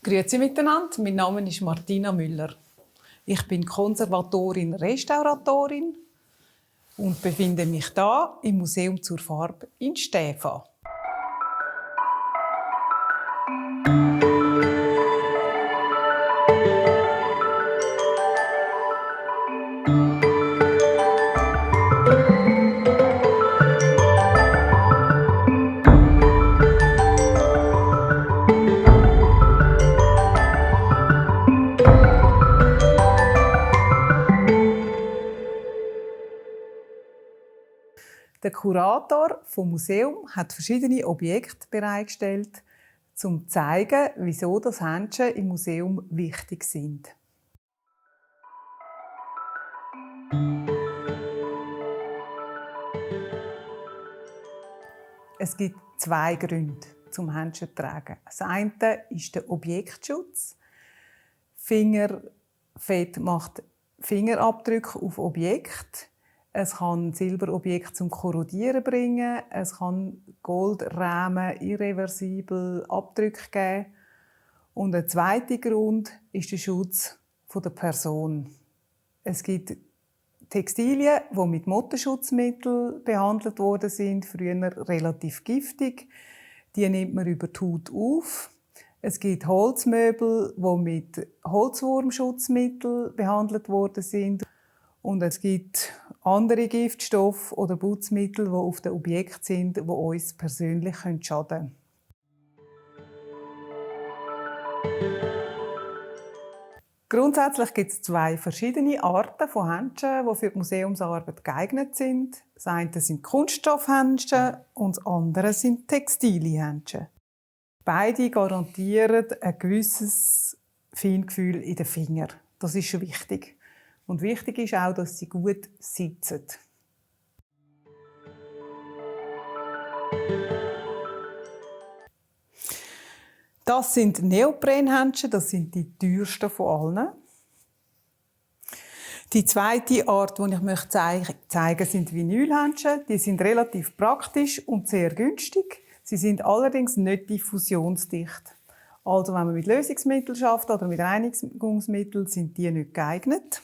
Grüezi miteinander, mein Name ist Martina Müller. Ich bin Konservatorin, Restauratorin und befinde mich hier im Museum zur Farbe in Stäfa. Der Kurator vom Museum hat verschiedene Objekte bereitgestellt, um zu zeigen, wieso das Händchen im Museum wichtig sind. Es gibt zwei Gründe zum Händchen zu tragen. Das eine ist der Objektschutz. Fingerfett macht Fingerabdrücke auf Objekte. Es kann Silberobjekte zum Korrodieren bringen. Es kann Goldrahmen irreversibel Abdrücke geben. Und der zweite Grund ist der Schutz der Person. Es gibt Textilien, die mit Motterschutzmitteln behandelt worden sind, früher relativ giftig. Die nimmt man über die Haut auf. Es gibt Holzmöbel, die mit Holzwurmschutzmitteln behandelt worden sind. Und es gibt andere Giftstoffe oder Putzmittel, die auf den Objekten sind, die uns persönlich schaden können. Grundsätzlich gibt es zwei verschiedene Arten von Händchen, die für die Museumsarbeit geeignet sind. Das eine sind Kunststoffhändchen und das andere sind Textilihändchen. Beide garantieren ein gewisses Feingefühl in den Fingern. Das ist schon wichtig. Und wichtig ist auch, dass sie gut sitzen. Das sind Neoprenhändchen, das sind die teuersten von allen. Die zweite Art, die ich zeigen möchte, sind Vinylhändchen. Die sind relativ praktisch und sehr günstig. Sie sind allerdings nicht diffusionsdicht. Also wenn man mit Lösungsmitteln schafft oder mit Reinigungsmitteln, sind die nicht geeignet.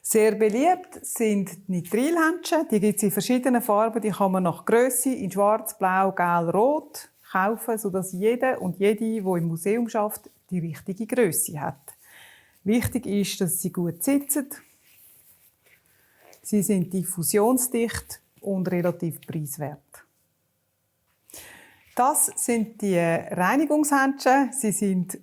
Sehr beliebt sind Nitrilhändchen. Die gibt es in verschiedenen Farben. Die kann man nach Grösse in Schwarz, Blau, Gelb, Rot kaufen, sodass jeder und jede, der im Museum arbeitet, die richtige Grösse hat. Wichtig ist, dass sie gut sitzen. Sie sind diffusionsdicht und relativ preiswert. Das sind die Reinigungshändchen. Sie sind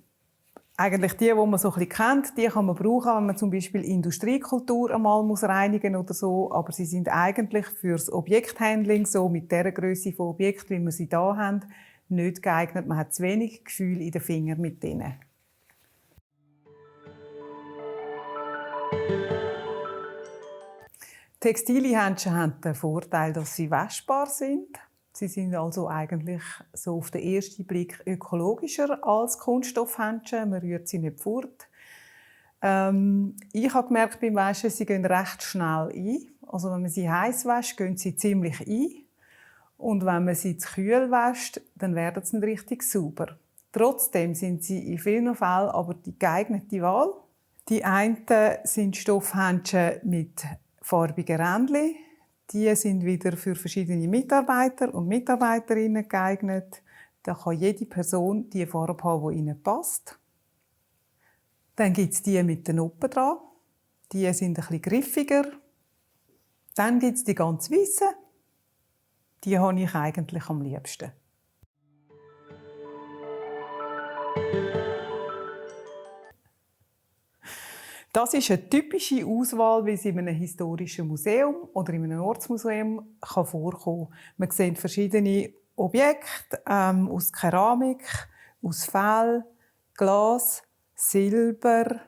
eigentlich die man so ein bisschen kennt. Die kann man brauchen, wenn man zum Beispiel Industriekultur einmal reinigen muss oder so. Aber sie sind eigentlich für das Objekthandling, so mit der Größe von Objekten, wie wir sie hier haben, nicht geeignet. Man hat zu wenig Gefühl in den Fingern mit denen. Textilihändchen haben den Vorteil, dass sie waschbar sind. Sie sind also eigentlich so auf den ersten Blick ökologischer als Kunststoffhändchen. Man rührt sie nicht fort. Ich habe gemerkt beim Waschen, sie gehen recht schnell ein. Also wenn man sie heiß wäscht, gehen sie ziemlich ein. Und wenn man sie zu kühl wäscht, dann werden sie nicht richtig sauber. Trotzdem sind sie in vielen Fällen aber die geeignete Wahl. Die einen sind Stoffhändchen mit farbigen Rändchen. Die sind wieder für verschiedene Mitarbeiter und Mitarbeiterinnen geeignet. Da kann jede Person die Farbe haben, die ihnen passt. Dann gibt es die mit den Noppen dran. Die sind ein bisschen griffiger. Dann gibt es die ganz weißen. Die habe ich eigentlich am liebsten. Das ist eine typische Auswahl, wie sie in einem historischen Museum oder in einem Ortsmuseum vorkommen kann. Man sieht verschiedene Objekte aus Keramik, aus Fell, Glas, Silber,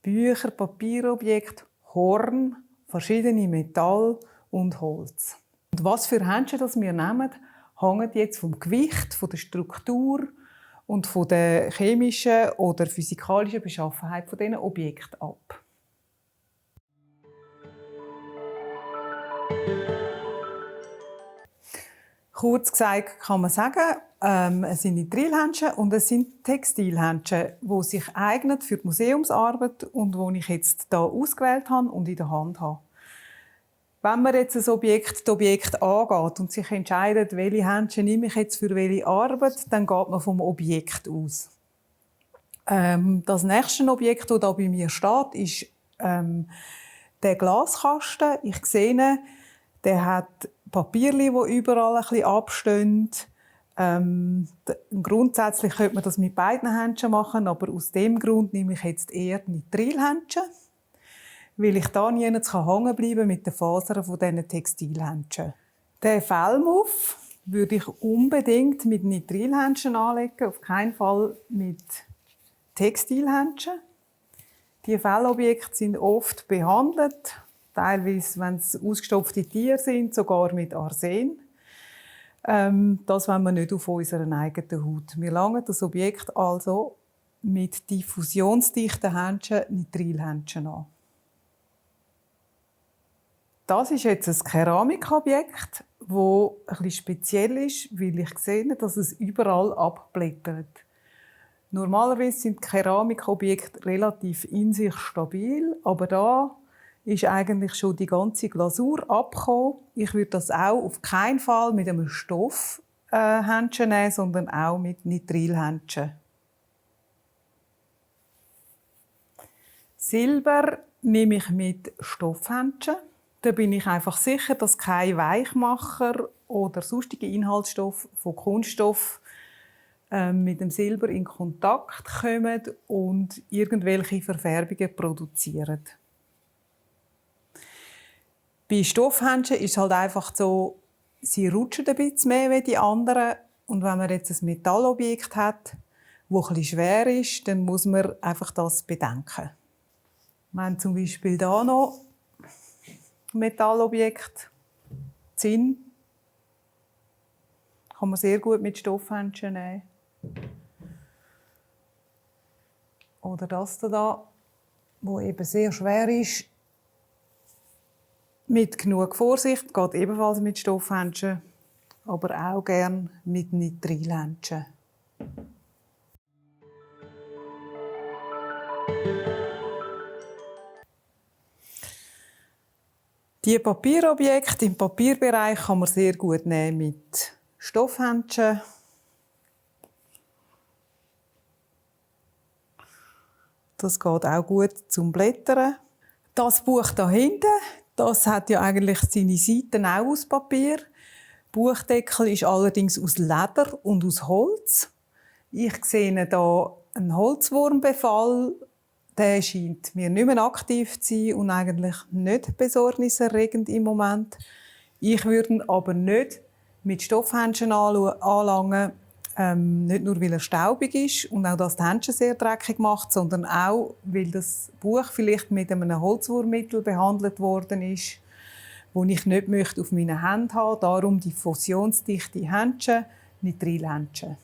Bücher, Papierobjekte, Horn, verschiedene Metall und Holz. Und was für Händchen das wir nehmen, hängt jetzt vom Gewicht, von der Struktur und von der chemischen oder physikalischen Beschaffenheit von diesen Objekten ab. Kurz gesagt kann man sagen, es sind Nitrilhändchen und es sind Textilhändchen, die sich eignen für die Museumsarbeit und die ich jetzt hier ausgewählt habe und in der Hand habe. Wenn man jetzt das Objekt angeht und sich entscheidet, welche Händchen nehme ich jetzt für welche Arbeit, dann geht man vom Objekt aus. Das nächste Objekt, das hier bei mir steht, ist der Glaskasten. Ich sehe, der hat Papierchen, die überall ein bisschen abstehen. Grundsätzlich könnte man das mit beiden Händchen machen, aber aus dem Grund nehme ich jetzt eher Nitrilhändchen, weil ich da nirgends hängen bleiben kann mit den Fasern von diesen Textilhändchen. Den Fellmuff würde ich unbedingt mit Nitrilhändchen anlegen, auf keinen Fall mit Textilhändchen. Die Fellobjekte sind oft behandelt, teilweise, wenn es ausgestopfte Tiere sind, sogar mit Arsen. Das wollen wir nicht auf unserer eigenen Haut. Wir langen das Objekt also mit diffusionsdichten Händchen, Nitrilhändchen an. Das ist jetzt ein Keramikobjekt, das ein bisschen speziell ist, weil ich sehe, dass es überall abblättert. Normalerweise sind Keramikobjekte relativ in sich stabil, aber da ist eigentlich schon die ganze Glasur abgekommen. Ich würde das auch auf keinen Fall mit einem Stoffhändchen nehmen, sondern auch mit Nitrilhändchen. Silber nehme ich mit Stoffhändchen. Da bin ich einfach sicher, dass kein Weichmacher oder sonstige Inhaltsstoffe von Kunststoff mit dem Silber in Kontakt kommen und irgendwelche Verfärbungen produzieren. Bei Stoffhändchen ist es halt einfach so, sie rutschen ein bisschen mehr als die anderen. Und wenn man jetzt ein Metallobjekt hat, das ein bisschen schwer ist, dann muss man einfach das bedenken. Wir haben zum Beispiel hier noch ein Metallobjekt, Zinn. Kann man sehr gut mit Stoffhändchen nehmen. Oder das hier, das eben sehr schwer ist. Mit genug Vorsicht, geht ebenfalls mit Stoffhändchen, aber auch gern mit Nitrilhändchen. Die Papierobjekte im Papierbereich kann man sehr gut nehmen mit Stoffhändchen. Das geht auch gut zum Blättern. Das Buch da hinten, das hat ja eigentlich seine Seiten auch aus Papier. Der Buchdeckel ist allerdings aus Leder und aus Holz. Ich sehe hier einen Holzwurmbefall. Der scheint mir nicht mehr aktiv zu sein und eigentlich nicht besorgniserregend im Moment. Ich würde ihn aber nicht mit Stoffhändchen anlangen, nicht nur, weil er staubig ist und auch, dass die Händchen sehr dreckig macht, sondern auch, weil das Buch vielleicht mit einem Holzwurmmittel behandelt worden ist, das ich nicht möchte auf meinen Händen haben. Darum die fusionsdichte Händchen, Nitrilhändchen.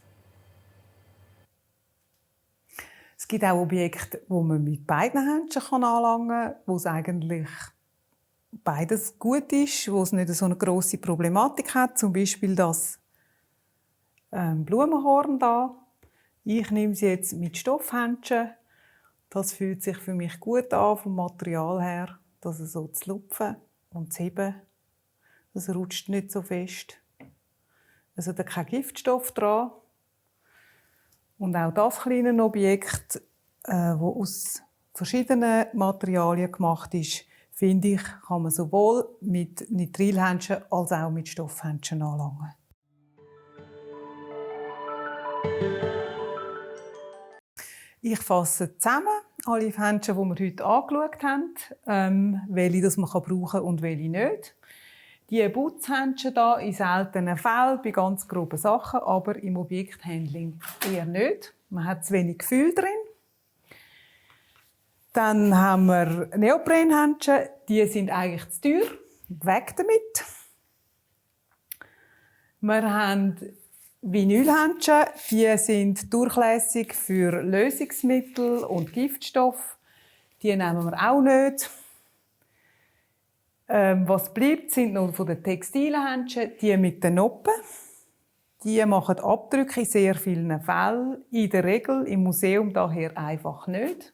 Es gibt auch Objekte, die man mit beiden Händchen anlangen kann, wo es eigentlich beides gut ist, wo es nicht so eine grosse Problematik hat. Zum Beispiel das Blumenhorn da. Ich nehme sie jetzt mit Stoffhändchen. Das fühlt sich für mich gut an vom Material her, das so zu lupfen und zu heben. Das rutscht nicht so fest. Es hat kein Giftstoff dran. Und auch das kleine Objekt, das aus verschiedenen Materialien gemacht ist, finde ich, kann man sowohl mit Nitrilhändchen als auch mit Stoffhändchen anlangen. Ich fasse zusammen alle Händchen, die wir heute angeschaut haben, welche man brauchen kann und welche nicht. Die Putzhändchen hier in seltenen Fällen, bei ganz groben Sachen, aber im Objekthandling eher nicht. Man hat zu wenig Gefühl drin. Dann haben wir Neoprenhändchen, die sind eigentlich zu teuer. Weg damit. Wir haben Vinylhändchen, die sind durchlässig für Lösungsmittel und Giftstoffe. Die nehmen wir auch nicht. Was bleibt, sind noch von den Textilhändchen, die mit den Noppen. Die machen Abdrücke in sehr vielen Fällen. In der Regel im Museum daher einfach nicht.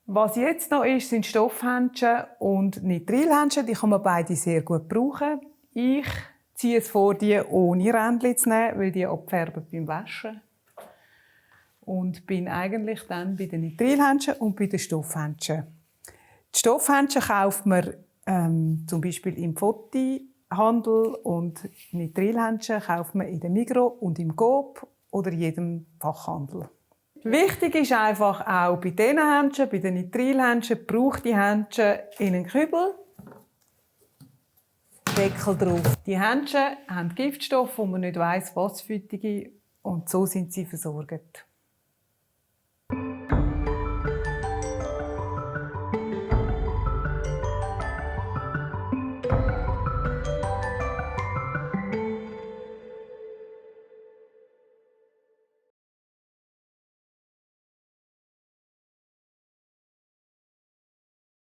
Was jetzt noch ist, sind Stoffhändchen und Nitrilhändchen. Die kann man beide sehr gut brauchen. Ich ziehe es vor, die ohne Rändchen zu nehmen, weil die abfärben beim Waschen. Und bin eigentlich dann bei den Nitrilhändchen und bei den Stoffhändchen. Die Stoffhändchen kauft man zum Beispiel im Fotihandel und Nitrilhändchen kauft man in der Migros und im Coop oder in jedem Fachhandel. Wichtig ist einfach auch bei diesen Händchen, bei den Nitrilhändchen, braucht die Händchen in einen Kübel. Deckel drauf. Die Händchen haben Giftstoffe, wo man nicht weiss, was für die, und so sind sie versorgt.